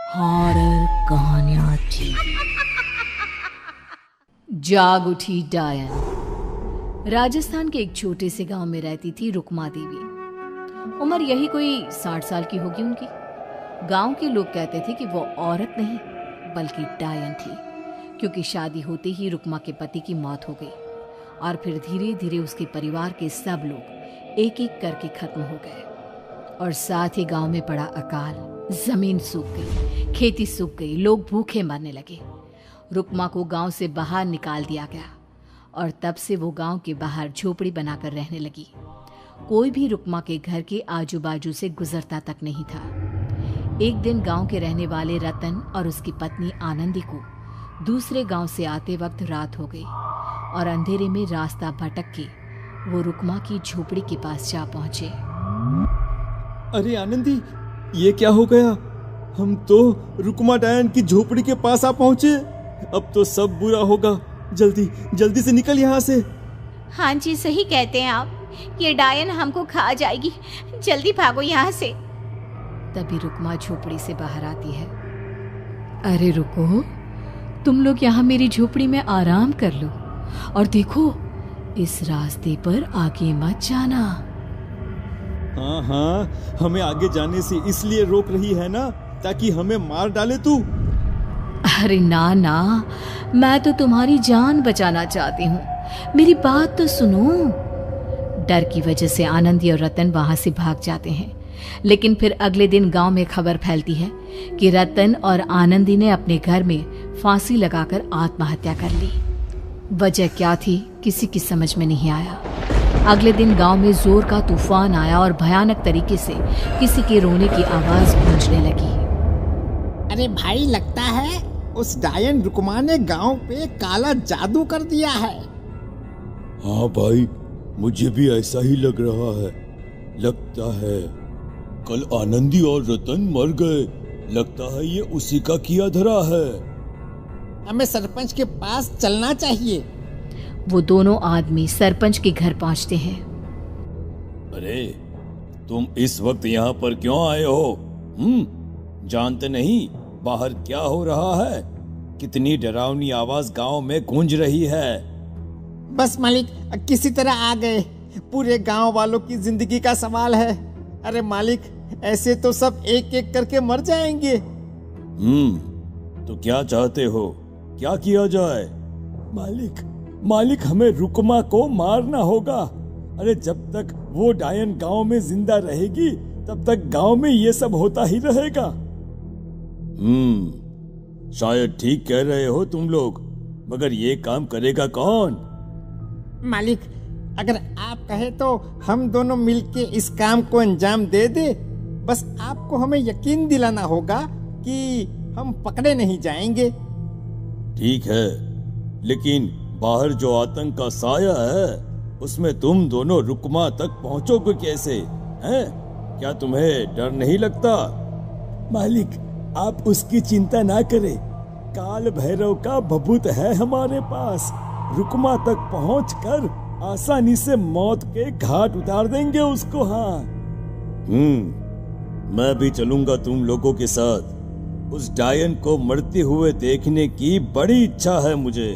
Horror कहानियां थी। जाग उठी डायन। राजस्थान के एक छोटे से गांव में रहती थी रुक्मा देवी। उम्र यही कोई 60 साल की होगी उनकी। गांव के लोग कहते थे कि वो औरत नहीं बल्कि डायन थी, क्योंकि शादी होते ही रुक्मा के पति की मौत हो गई और फिर धीरे धीरे उसके परिवार के सब लोग एक एक करके खत्म हो गए और साथ ही गांव में पड़ा अकाल। जमीन सूख गई, खेती सूख गई, लोग भूखे मरने लगे। रुक्मा को गांव से बाहर निकाल दिया गया और तब से वो गांव के बाहर झोपड़ी बनाकर रहने लगी। कोई भी रुक्मा के घर के आजू बाजू से गुजरता तक नहीं था। एक दिन गांव के रहने वाले रतन और उसकी पत्नी आनंदी को दूसरे गांव से आते वक्त रात हो गई और अंधेरे में रास्ता भटक के वो रुक्मा की झोपड़ी के पास जा पहुंचे। अरे आनंदी, ये क्या हो गया? हम तो रुक्मा डायन की झोपड़ी के पास आ पहुंचे। अब तो सब बुरा होगा। जल्दी जल्दी से निकल यहाँ से। हाँ जी, सही कहते हैं आप। ये डायन हमको खा जाएगी। जल्दी भागो यहाँ से। तभी रुक्मा झोपड़ी से बाहर आती है। अरे रुको, तुम लोग यहाँ मेरी झोपड़ी में आराम कर लो और देखो, इस रास्ते पर आगे मत जाना। हाँ, हमें आगे जाने से इसलिए रोक रही है ना, ताकि हमें मार डाले तू? अरे ना ना, मैं तो तुम्हारी जान बचाना चाहती हूँ। मेरी बात तो सुनो। डर की वजह से आनंदी और रतन वहां से भाग जाते हैं, लेकिन फिर अगले दिन गांव में खबर फैलती है कि रतन और आनंदी ने अपने घर में फांसी लगाकर आत्महत्या कर ली। वजह क्या थी किसी की समझ में नहीं आया। अगले दिन गांव में जोर का तूफान आया और भयानक तरीके से किसी के रोने की आवाज गूंजने लगी। अरे भाई, लगता है उस डायन रुक्मा ने गांव पे काला जादू कर दिया है। हाँ भाई, मुझे भी ऐसा ही लग रहा है। लगता है कल आनंदी और रतन मर गए। लगता है ये उसी का किया धरा है। हमें सरपंच के पास चलना चाहिए। वो दोनों आदमी सरपंच के घर पहुंचते हैं। अरे, तुम इस वक्त यहाँ पर क्यों आए हो? जानते नहीं बाहर क्या हो रहा है? कितनी डरावनी आवाज गांव में गूंज रही है। बस मालिक, किसी तरह आ गए। पूरे गांव वालों की जिंदगी का सवाल है। अरे मालिक, ऐसे तो सब एक एक करके मर जाएंगे। तो क्या चाहते हो? क्या किया जाए? मालिक, हमें रुक्मा को मारना होगा। अरे जब तक वो डायन गांव में जिंदा रहेगी तब तक गांव में ये सब होता ही रहेगा। शायद ठीक कह रहे हो तुम लोग, मगर ये काम करेगा कौन? मालिक, अगर आप कहे तो हम दोनों मिलके इस काम को अंजाम दे दे। बस आपको हमें यकीन दिलाना होगा कि हम पकड़े नहीं जाएंगे। ठीक है, लेकिन बाहर जो आतंक का साया है उसमें तुम दोनों रुक्मा तक पहुंचोगे कैसे? हैं? क्या तुम्हें डर नहीं लगता? मालिक, आप उसकी चिंता ना करें। काल भैरव का भभूत है हमारे पास। रुक्मा तक पहुंचकर आसानी से मौत के घाट उतार देंगे उसको। हाँ, मैं भी चलूंगा तुम लोगों के साथ। उस डायन को मरते हुए देखने की बड़ी इच्छा है मुझे।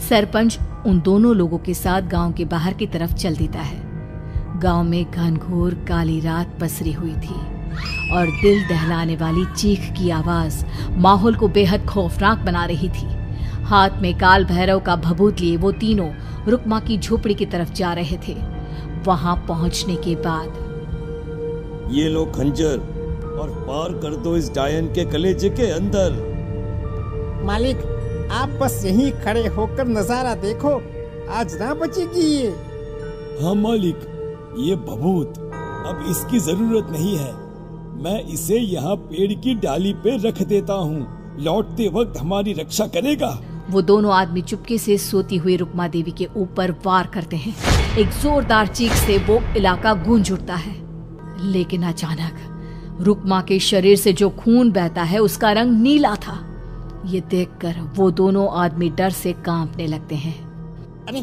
सरपंच उन दोनों लोगों के साथ गांव के बाहर की तरफ चल देता है। गांव में घनघोर काली रात पसरी हुई थी और दिल दहलाने वाली चीख की आवाज माहौल को बेहद खौफनाक बना रही थी। हाथ में काल भैरव का भभूत लिए वो तीनों रुक्मा की झोपड़ी की तरफ जा रहे थे। वहां पहुंचने के बाद, ये लो खंजर और पार कर दो इस डायन के कलेजे के अंदर। मालिक, आप बस यहीं खड़े होकर नजारा देखो। आज ना बचेगी ये। हाँ मालिक, ये भभूत अब इसकी जरूरत नहीं है। मैं इसे यहाँ पेड़ की डाली पे रख देता हूँ। लौटते वक्त हमारी रक्षा करेगा। वो दोनों आदमी चुपके से सोती हुई रुक्मा देवी के ऊपर वार करते हैं। एक जोरदार चीख से वो इलाका गूंज उठता है, लेकिन अचानक रुक्मा के शरीर से जो खून बहता है उसका रंग नीला था। ये देखकर वो दोनों आदमी डर से कांपने लगते हैं। अरे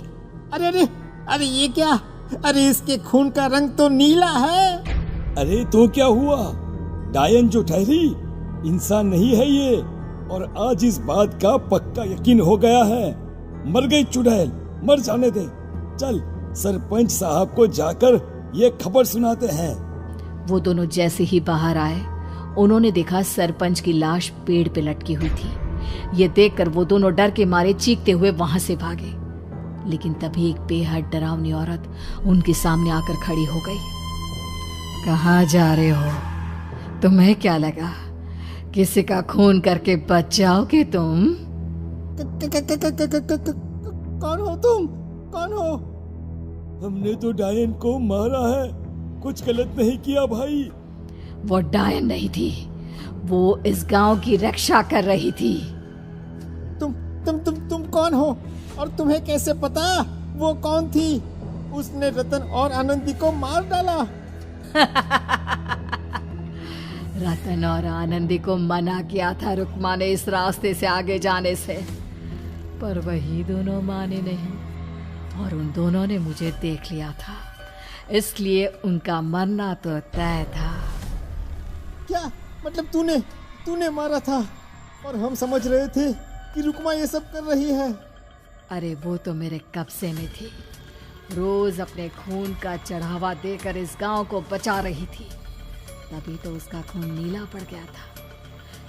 अरे अरे अरे, ये क्या? अरे इसके खून का रंग तो नीला है। अरे तो क्या हुआ? डायन जो ठहरी इंसान नहीं है ये, और आज इस बात का पक्का यकीन हो गया है। मर गई चुड़ैल, मर जाने दे। चल सरपंच साहब को जाकर ये खबर सुनाते हैं। वो दोनों जैसे ही बाहर आए, उन्होंने देखा सरपंच की लाश पेड़ पे लटकी हुई थी। ये देखकर वो दोनों डर के मारे चीखते हुए वहां से भागे, लेकिन तभी एक बेहद डरावनी औरत उनके सामने आकर खड़ी हो गई। कहाँ जा रहे हो? तुम्हें क्या लगा किसी का खून करके बच जाओगे तुम? कौन हो तुम? कौन हो? हमने तो डायन को मारा है, कुछ गलत नहीं किया भाई। वो डायन नहीं थी, वो इस गांव की रक्षा कर रही थी। तुम कौन हो और तुम्हें कैसे पता वो कौन थी? उसने रतन और आनंदी को मार डाला। रतन और आनंदी को मना किया था रुक्मा ने इस रास्ते से आगे जाने से, पर वही दोनों माने नहीं, और उन दोनों ने मुझे देख लिया था, इसलिए उनका मरना तो तय था। क्या मतलब तूने मारा था? और हम समझ रहे थे कि रुक्मा ये सब कर रही है। अरे वो तो मेरे कब्जे में थी, रोज अपने खून का चढ़ावा देकर इस गांव को बचा रही थी, तभी तो उसका खून नीला पड़ गया था।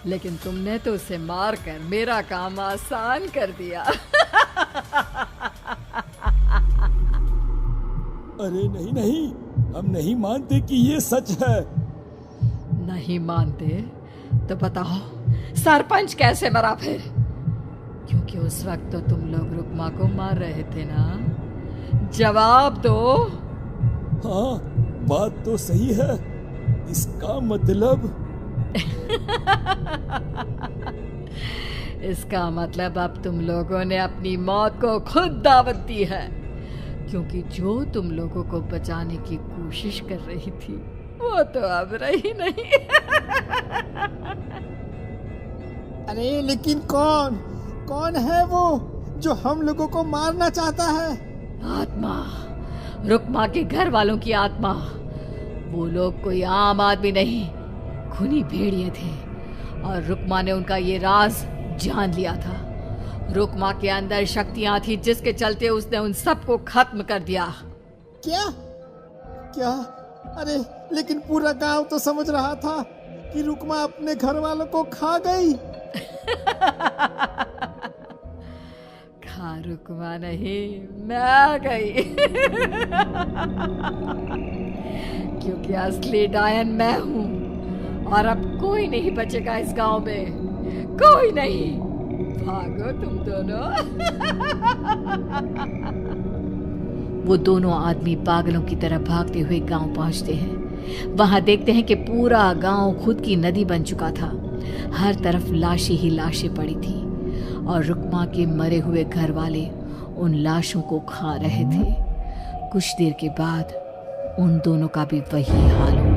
लेकिन तुमने तो उसे मारकर मेरा काम आसान कर दिया। अरे नहीं नहीं, हम नहीं मानते कि ये सच है। नहीं मानते तो बताओ सरपंच कैसे मरा फिर? क्योंकि उस वक्त तो तुम लोग रुक्मा को मार रहे थे ना, जवाब दो। हाँ बात तो सही है, इसका मतलब इसका मतलब अब तुम लोगों ने अपनी मौत को खुद दावत दी है, क्योंकि जो तुम लोगों को बचाने की कोशिश कर रही थी वो तो अब रही नहीं। अरे लेकिन कौन है वो जो हम लोगों को मारना चाहता है? आत्मा, रुक्मा के घर वालों की आत्मा। वो लोग कोई आम आदमी नहीं, खूनी भेड़िए थे, और रुक्मा ने उनका ये राज जान लिया था। रुक्मा के अंदर शक्तियां थी जिसके चलते उसने उन सबको खत्म कर दिया। क्या? अरे लेकिन पूरा गांव तो समझ रहा था कि रुक्मा अपने घर वालों को खा गई। खा रुक्मा नहीं, मैं आ गई। क्योंकि असली डायन मैं हूं, और अब कोई नहीं बचेगा इस गांव में, कोई नहीं। भागो तुम दोनों। वो दोनों आदमी पागलों की तरह भागते हुए गांव पहुंचते हैं। वहां देखते हैं कि पूरा गांव खुद की नदी बन चुका था। हर तरफ लाशें ही लाशें पड़ी थी, और रुक्मा के मरे हुए घर वाले उन लाशों को खा रहे थे। कुछ देर के बाद उन दोनों का भी वही हाल हुआ।